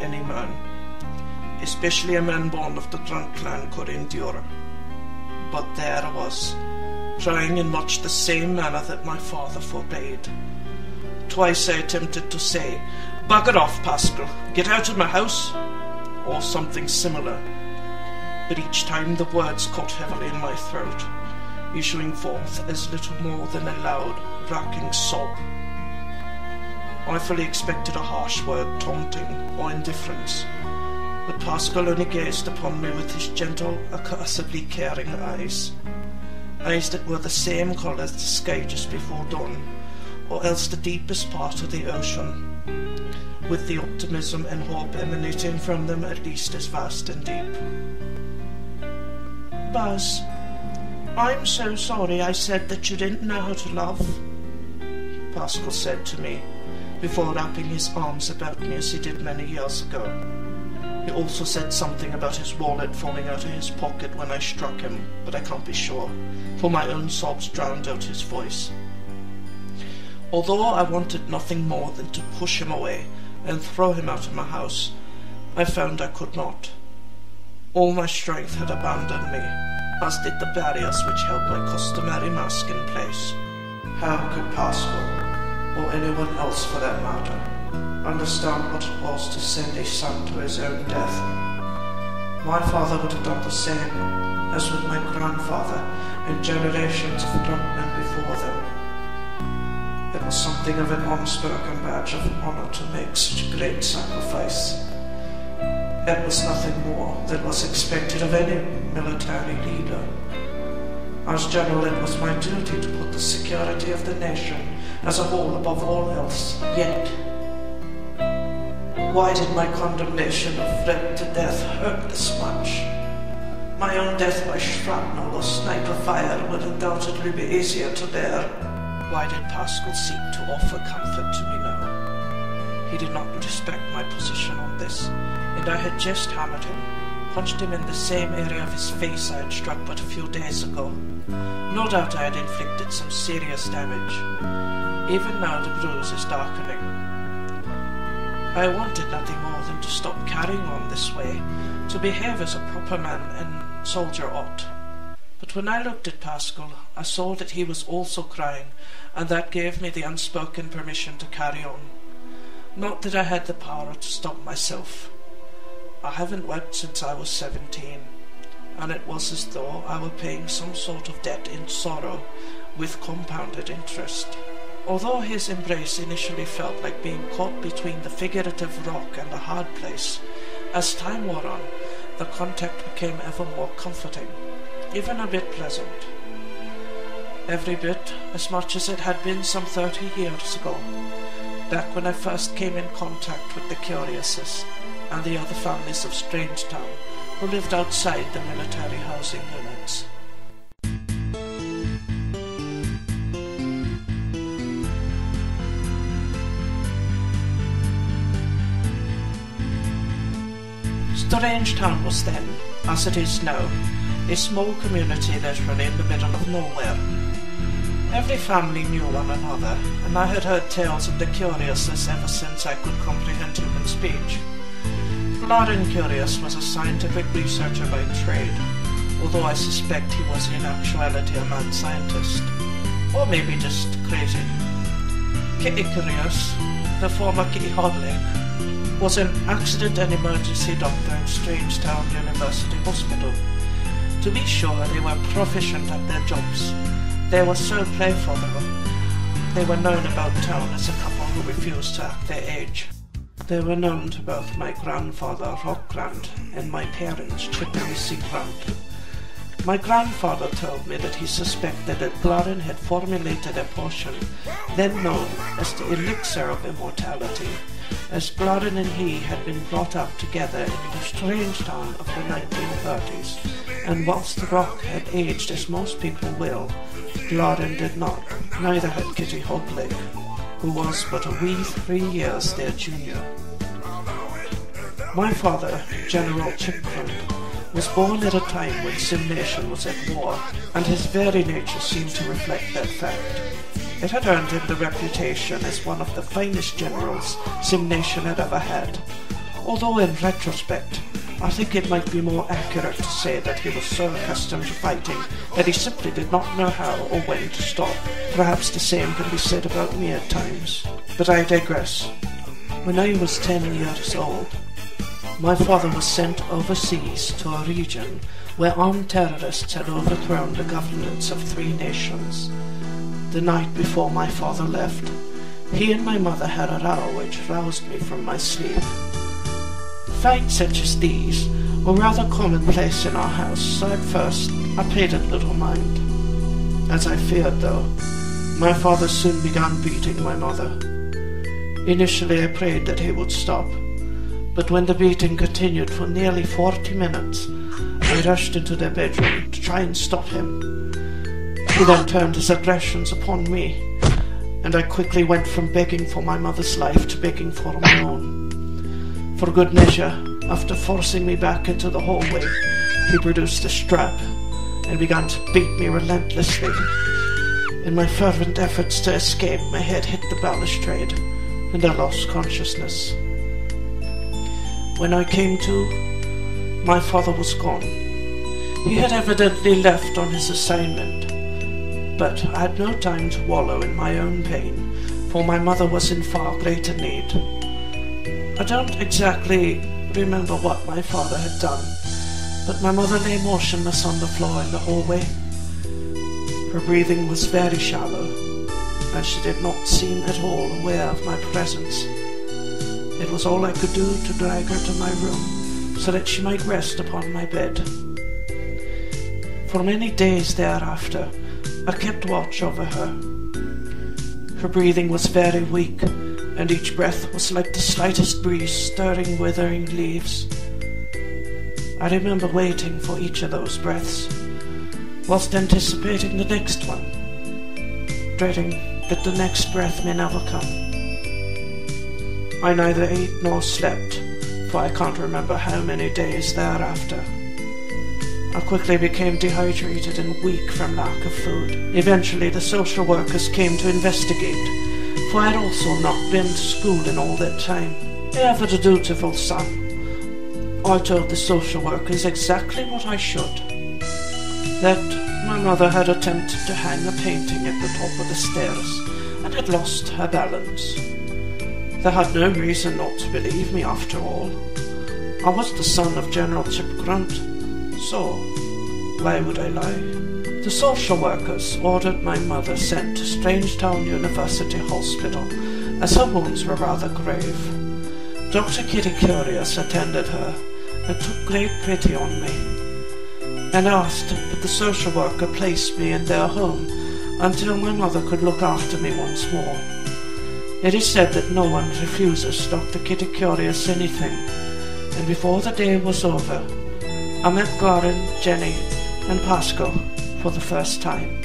any man, especially a man born of the Grunt clan, could endure. But there I was, trying in much the same manner that my father forbade. Twice I attempted to say, "Bugger off, Pascal, get out of my house," or something similar, but each time the words caught heavily in my throat, issuing forth as little more than a loud, racking sob. I fully expected a harsh word, taunting, or indifference, but Pascal only gazed upon me with his gentle, accussedly caring eyes that were the same colour as the sky just before dawn, or else the deepest part of the ocean, with the optimism and hope emanating from them at least as vast and deep. "Buzz, I'm so sorry I said that you didn't know how to love," Pascal said to me, before wrapping his arms about me as he did many years ago. He also said something about his wallet falling out of his pocket when I struck him, but I can't be sure, for my own sobs drowned out his voice. Although I wanted nothing more than to push him away and throw him out of my house, I found I could not. All my strength had abandoned me, as did the barriers which held my customary mask in place. How could Pascal, or anyone else for that matter, understand what it was to send a son to his own death? My father would have done the same, as with my grandfather and generations of Gruntmen before them. It was something of an unspoken badge of honour to make such a great sacrifice. It was nothing more than was expected of any military leader. As general, it was my duty to put the security of the nation as a whole above all else. Yet, why did my condemnation of Fred to death hurt this much? My own death by shrapnel or sniper fire would undoubtedly be easier to bear. Why did Pascal seek to offer comfort to me now? He did not respect my position on this, and I had just hammered him, punched him in the same area of his face I had struck but a few days ago. No doubt I had inflicted some serious damage. Even now the bruise is darkening. I wanted nothing more than to stop carrying on this way, to behave as a proper man and soldier ought. But when I looked at Pascal, I saw that he was also crying, and that gave me the unspoken permission to carry on. Not that I had the power to stop myself. I haven't wept since I was 17, and it was as though I were paying some sort of debt in sorrow, with compounded interest. Although his embrace initially felt like being caught between the figurative rock and the hard place, as time wore on, the contact became ever more comforting, even a bit pleasant. Every bit as much as it had been some 30 years ago, back when I first came in contact with the Curiouses and the other families of Strangetown who lived outside the military housing units. Strangetown was then, as it is now, a small community literally in the middle of nowhere. Every family knew one another, and I had heard tales of the Curiouses ever since I could comprehend human speech. Lauren Curious was a scientific researcher by trade, although I suspect he was in actuality a mad scientist, or maybe just crazy. Kitty Curious, the former Kitty Hodling, was an accident and emergency doctor in Strangetown University Hospital. To be sure, they were proficient at their jobs. They were so playful, though. They were known about town as a couple who refused to act their age. They were known to both my grandfather, Rock Grunt, and my parents, Chip and Missy Grunt. My grandfather told me that he suspected that Glarren had formulated a potion, then known as the elixir of immortality, as Glarren and he had been brought up together in the Strangetown of the 1930s, and whilst Rock had aged as most people will, Glarren did not. Neither had Kitty Hodling, who was but a wee 3 years their junior. My father, General Grunt, was born at a time when Simnation was at war, and his very nature seemed to reflect that fact. It had earned him the reputation as one of the finest generals Simnation had ever had, although in retrospect, I think it might be more accurate to say that he was so accustomed to fighting that he simply did not know how or when to stop. Perhaps the same can be said about me at times. But I digress. When I was 10 years old, my father was sent overseas to a region where armed terrorists had overthrown the governments of 3 nations. The night before my father left, he and my mother had a row which roused me from my sleep. Fights such as these were rather commonplace in our house, so at first I paid it little mind. As I feared, though, my father soon began beating my mother. Initially I prayed that he would stop, but when the beating continued for nearly 40 minutes, I rushed into their bedroom to try and stop him. He then turned his aggressions upon me, and I quickly went from begging for my mother's life to begging for my own. For good measure, after forcing me back into the hallway, he produced a strap and began to beat me relentlessly. In my fervent efforts to escape, my head hit the balustrade, and I lost consciousness. When I came to, my father was gone. He had evidently left on his assignment, but I had no time to wallow in my own pain, for my mother was in far greater need. I don't exactly remember what my father had done, but my mother lay motionless on the floor in the hallway. Her breathing was very shallow, and she did not seem at all aware of my presence. It was all I could do to drag her to my room, so that she might rest upon my bed. For many days thereafter, I kept watch over her. Her breathing was very weak, and each breath was like the slightest breeze stirring withering leaves. I remember waiting for each of those breaths, whilst anticipating the next one, dreading that the next breath may never come. I neither ate nor slept, for I can't remember how many days thereafter. I quickly became dehydrated and weak from lack of food. Eventually the social workers came to investigate, for I had also not been to school in all that time. Ever the dutiful son, I told the social workers exactly what I should. That my mother had attempted to hang a painting at the top of the stairs and had lost her balance. They had no reason not to believe me after all. I was the son of General Grunt, so why would I lie? The social workers ordered my mother sent to Strangetown University Hospital, as her wounds were rather grave. Dr. Kitty Curious attended her and took great pity on me, and asked that the social worker place me in their home until my mother could look after me once more. It is said that no one refuses Dr. Kitty Curious anything, and before the day was over, I met Goran, Jenny, and Pascal for the first time.